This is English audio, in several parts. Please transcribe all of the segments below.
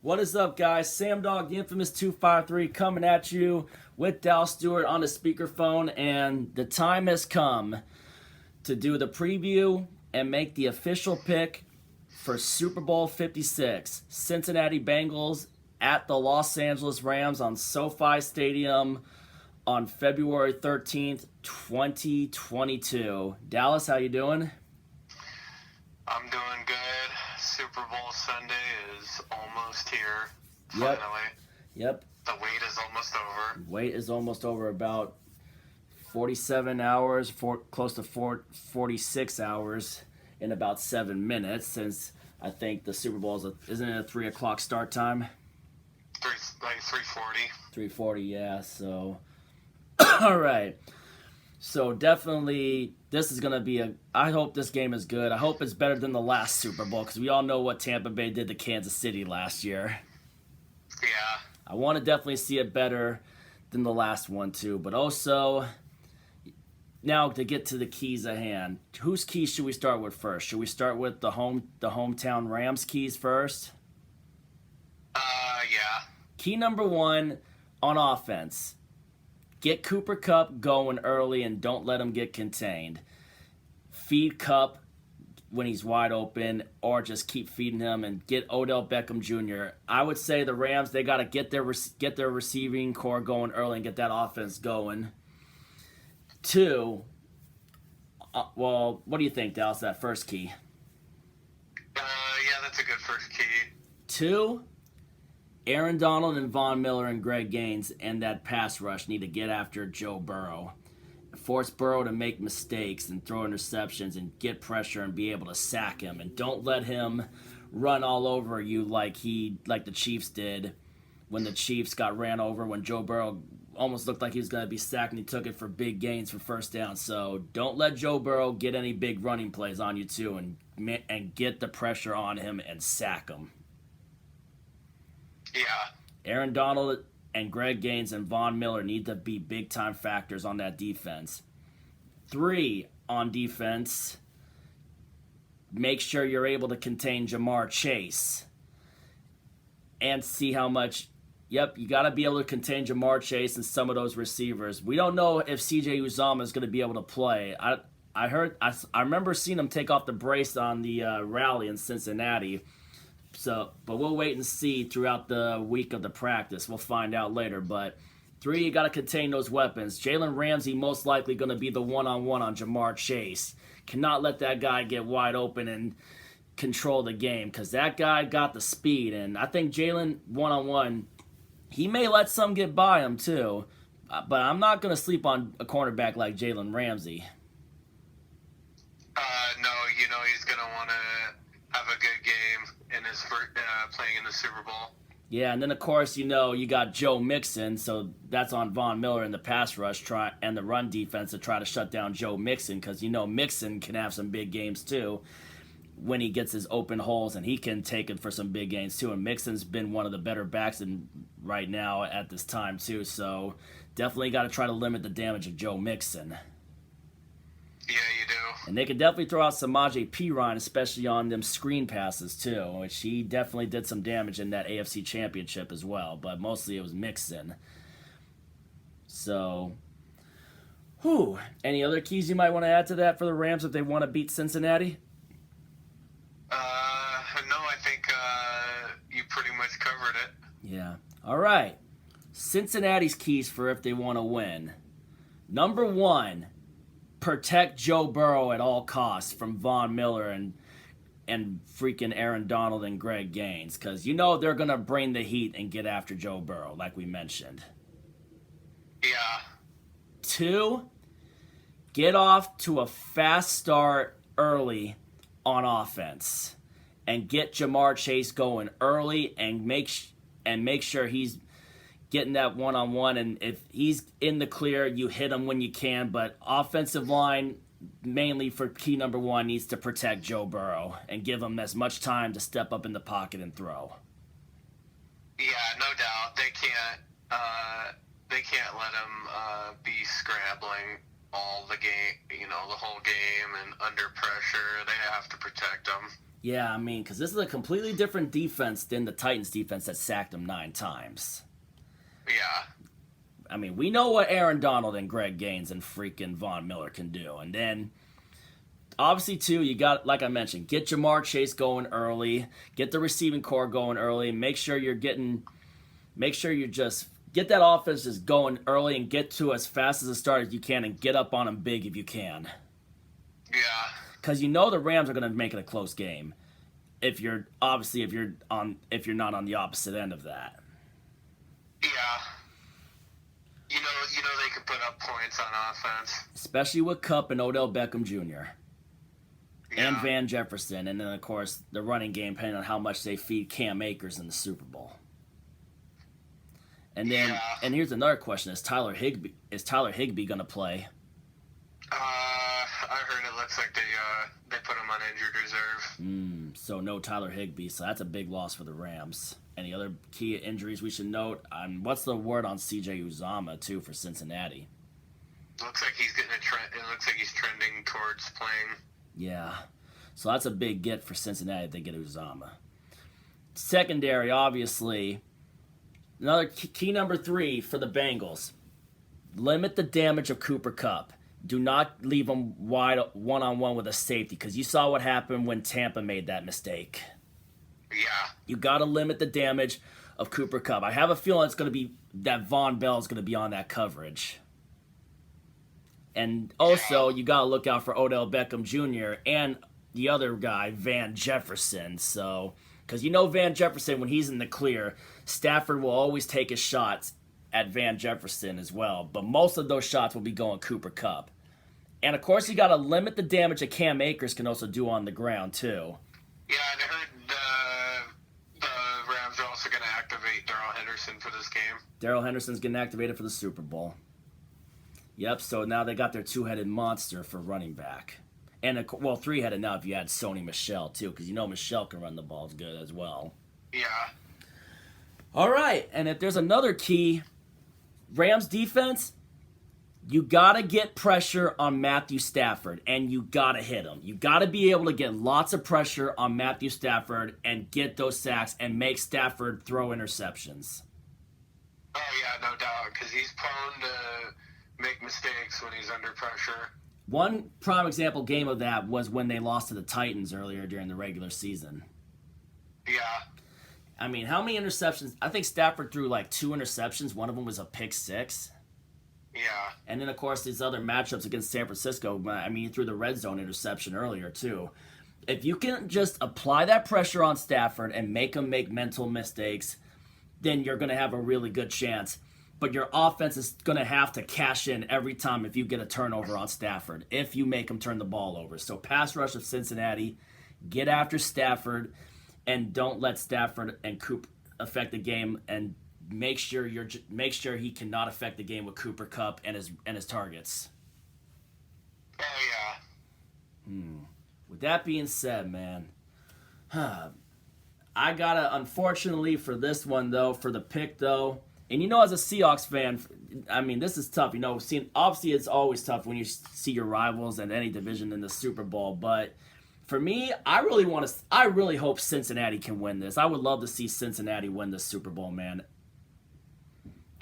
What is up, guys? Sam Dog, the infamous 253, coming at you with Dal Stewart on the speakerphone, and the time has come to do the preview and make the official pick for Super Bowl 56. Cincinnati Bengals at the Los Angeles Rams on SoFi Stadium on February 13th, 2022. Dallas, how you doing? I'm doing good. Super Bowl Sunday is almost here. Yep. Finally. Yep. The wait is almost over. Wait is almost over. About 47 hours, close to 46 hours in about 7 minutes, since I think the Super Bowl isn't it a 3 o'clock start time? 3:40. 3:40, yeah. So, all right. So definitely, this is gonna be I hope this game is good. I hope it's better than the last Super Bowl, because we all know what Tampa Bay did to Kansas City last year. Yeah. I want to definitely see it better than the last one too. But also, now to get to the keys at hand, whose keys should we start with first? Should we start with the hometown Rams keys first? Yeah. Key number one on offense: get Cooper Kupp going early and don't let him get contained. Feed Kupp when he's wide open, or just keep feeding him, and get Odell Beckham Jr. I would say the Rams, they got to get their receiving core going early and get that offense going. Two, well, what do you think, Dallas, that first key? Yeah, that's a good first key. Two, Aaron Donald and Von Miller and Greg Gaines and that pass rush need to get after Joe Burrow. Force Burrow to make mistakes and throw interceptions and get pressure and be able to sack him. And don't let him run all over you like the Chiefs did when the Chiefs got ran over, when Joe Burrow almost looked like he was going to be sacked and he took it for big gains for first down. So don't let Joe Burrow get any big running plays on you too, and get the pressure on him and sack him. Yeah. Aaron Donald and Greg Gaines and Von Miller need to be big-time factors on that defense. Three, on defense, make sure you're able to contain Jamar Chase and see how much. Yep, you got to be able to contain Jamar Chase and some of those receivers. We don't know if C.J. Uzomah is going to be able to play. I remember seeing him take off the brace on the rally in Cincinnati. So, but we'll wait and see throughout the week of the practice. We'll find out later. But three, you got to contain those weapons. Jalen Ramsey most likely going to be the one-on-one on Jamar Chase. Cannot let that guy get wide open and control the game, because that guy got the speed. And I think Jalen one-on-one, he may let some get by him too. But I'm not going to sleep on a cornerback like Jalen Ramsey. No, he's going to want to have a good game in his first, playing in the Super Bowl. Yeah, and then of course you got Joe Mixon, so that's on Von Miller in the pass rush and the run defense to try to shut down Joe Mixon, because Mixon can have some big games too when he gets his open holes, and he can take it for some big gains too. And Mixon's been one of the better backs right now at this time too, so definitely got to try to limit the damage of Joe Mixon. Yeah, you do. And they could definitely throw out Samaje Perine, especially on them screen passes too, which he definitely did some damage in that AFC Championship as well. But mostly it was Mixon. So, any other keys you might want to add to that for the Rams if they want to beat Cincinnati? No, I think you pretty much covered it. Yeah. All right. Cincinnati's keys for if they want to win. Number one, protect Joe Burrow at all costs from Von Miller and freaking Aaron Donald and Greg Gaines, because they're going to bring the heat and get after Joe Burrow, like we mentioned. Yeah. Two, get off to a fast start early on offense and get Jamar Chase going early and make sure he's getting that one-on-one, and if he's in the clear, you hit him when you can. But offensive line, mainly for key number one, needs to protect Joe Burrow and give him as much time to step up in the pocket and throw. Yeah, no doubt. They can't let him be scrambling all the game, the whole game and under pressure. They have to protect him. Yeah, I mean, because this is a completely different defense than the Titans defense that sacked them 9 times. Yeah. I mean, we know what Aaron Donald and Greg Gaines and freaking Von Miller can do. And then, obviously, too, you got, like I mentioned, get Jamar Chase going early, get the receiving core going early, make sure you just get that offense just going early and get to as fast as a start as you can and get up on them big if you can. Yeah. Because you know the Rams are going to make it a close game. If you're not on the opposite end of that. Yeah. You know they could put up points on offense. Especially with Kupp and Odell Beckham Jr. Yeah. and Van Jefferson, and then of course the running game, depending on how much they feed Cam Akers in the Super Bowl. And then, and here's another question: Is Tyler Higbee gonna play? I heard it looks like they put him on injured reserve. So no Tyler Higbee, so that's a big loss for the Rams. Any other key injuries we should note? What's the word on C.J. Uzomah too for Cincinnati? Looks like he's getting a trend. It looks like he's trending towards playing. Yeah, so that's a big get for Cincinnati if they get Uzomah. Secondary, obviously, another key number 3 for the Bengals: limit the damage of Cooper Kupp. Do not leave him wide one-on-one with a safety, because you saw what happened when Tampa made that mistake. Yeah. You got to limit the damage of Cooper Kupp. I have a feeling it's going to be that Von Bell is going to be on that coverage. And also, you got to look out for Odell Beckham Jr. and the other guy, Van Jefferson. So, because you know Van Jefferson, when he's in the clear, Stafford will always take his shots at Van Jefferson as well. But most of those shots will be going Cooper Kupp. And, of course, you got to limit the damage that Cam Akers can also do on the ground, too. Yeah, and I heard the Rams are also going to activate Darrell Henderson for this game. Darrell Henderson's getting activated for the Super Bowl. Yep, so now they got their 2-headed monster for running back. And, 3-headed now if you add Sony Michel, too, because you know Michel can run the balls good as well. Yeah. All right, and if there's another key, Rams defense, you got to get pressure on Matthew Stafford, and you got to hit him. You got to be able to get lots of pressure on Matthew Stafford and get those sacks and make Stafford throw interceptions. Oh, yeah, no doubt, because he's prone to make mistakes when he's under pressure. One prime example game of that was when they lost to the Titans earlier during the regular season. Yeah. I mean, how many interceptions? I think Stafford threw like 2 interceptions. One of them was a pick 6. Yeah. And then, of course, these other matchups against San Francisco, I mean, he threw the red zone interception earlier, too. If you can just apply that pressure on Stafford and make him make mental mistakes, then you're going to have a really good chance. But your offense is going to have to cash in every time if you get a turnover on Stafford, if you make him turn the ball over. So pass rush of Cincinnati, get after Stafford, and don't let Stafford and Coop affect the game, and make sure he cannot affect the game with Cooper Kupp and his targets. Oh, yeah. With that being said, man, I gotta, unfortunately for this one though, for the pick though, and you know, as a Seahawks fan, I mean, this is tough. You know, obviously it's always tough when you see your rivals in any division in the Super Bowl, but for me, I really hope Cincinnati can win this. I would love to see Cincinnati win the Super Bowl, man.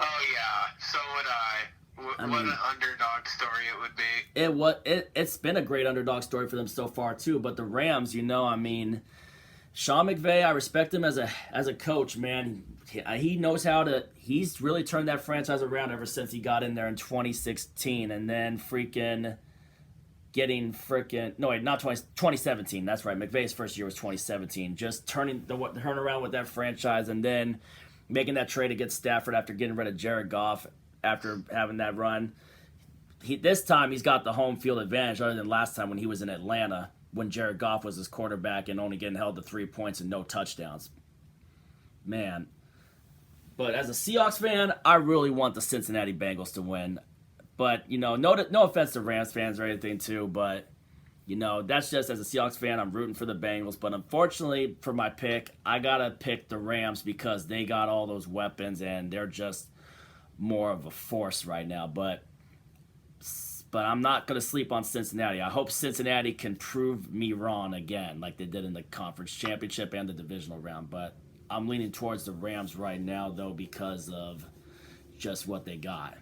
Oh, yeah. So would I. What an underdog story it would be. It's been a great underdog story for them so far, too. But the Rams, you know, I mean, Sean McVay, I respect him as a coach, man. He knows how to. He's really turned that franchise around ever since he got in there in 2016, and then getting 2017. That's right. McVay's first year was 2017. Just turning around with that franchise, and then making that trade against Stafford after getting rid of Jared Goff after having that run. This time he's got the home field advantage, other than last time when he was in Atlanta, when Jared Goff was his quarterback and only getting held to 3 points and no touchdowns. Man. But as a Seahawks fan, I really want the Cincinnati Bengals to win. But, you know, no offense to Rams fans or anything, too, but, you know, that's just as a Seahawks fan, I'm rooting for the Bengals. But unfortunately, for my pick, I got to pick the Rams because they got all those weapons and they're just more of a force right now. But But I'm not going to sleep on Cincinnati. I hope Cincinnati can prove me wrong again, like they did in the conference championship and the divisional round. But I'm leaning towards the Rams right now, though, because of just what they got.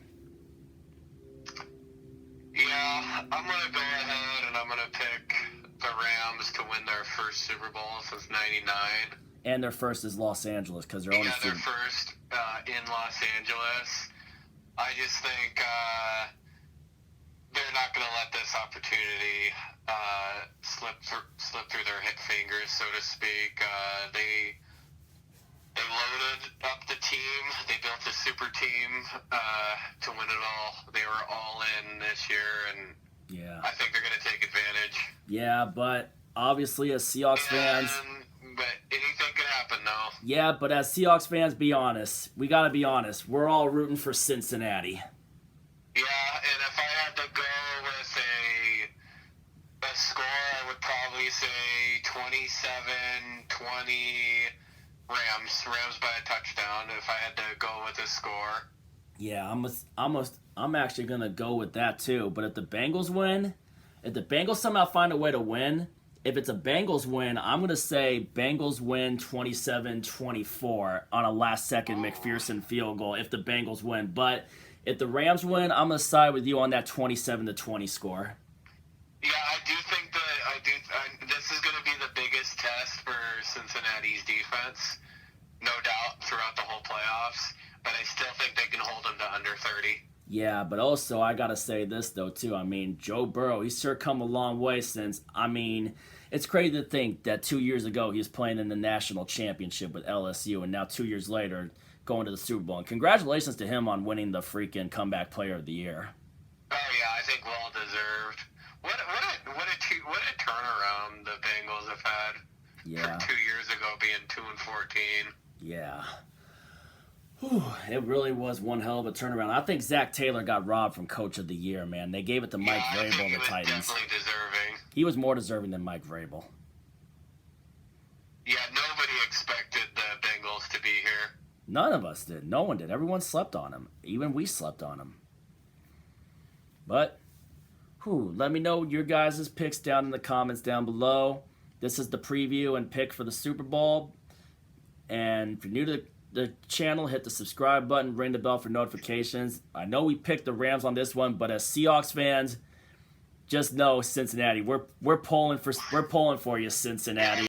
Yeah, I'm going to go ahead and I'm going to pick the Rams to win their first Super Bowl since '99. And their first is Los Angeles because they're only their first in Los Angeles. I just think they're not going to let this opportunity slip through their fingers, so to speak. They loaded up the team. They built a super team to win it all. They were all in this year, and I think they're going to take advantage. Yeah, but obviously as Seahawks fans... But anything could happen, though. Yeah, but as Seahawks fans, be honest. We got to be honest. We're all rooting for Cincinnati. Yeah, and if I had to go with a score, I would probably say 27-20 Rams. Rams by a touchdown if I had to go with a score. Yeah, I'm actually going to go with that too. But if the Bengals win, if the Bengals somehow find a way to win, if it's a Bengals win, I'm going to say Bengals win 27-24 on a last-second McPherson field goal if the Bengals win. But if the Rams win, I'm going to side with you on that 27-20 score. Yeah, I do think that this is going to be the biggest test for Cincinnati's defense, no doubt, throughout the whole playoffs. But I still think they can hold them to under 30. Yeah, but also I got to say this, though, too. I mean, Joe Burrow, he's sure come a long way since, it's crazy to think that 2 years ago he was playing in the national championship with LSU, and now 2 years later going to the Super Bowl. And congratulations to him on winning the freaking comeback player of the year. Oh, yeah, I think well deserved. What a turnaround the Bengals have had. Yeah. From 2 years ago being 2-14. Yeah. Whew, it really was one hell of a turnaround. I think Zach Taylor got robbed from Coach of the Year, man. They gave it to Mike Vrabel of the Titans. Definitely deserving. He was more deserving than Mike Vrabel. Yeah, nobody expected the Bengals to be here. None of us did. No one did. Everyone slept on him. Even we slept on him. But, let me know your guys' picks down in the comments down below. This is the preview and pick for the Super Bowl. And if you're new to the channel, hit the subscribe button, ring the bell for notifications. I know we picked the Rams on this one, but as Seahawks fans, just know Cincinnati. We're pulling for you, Cincinnati.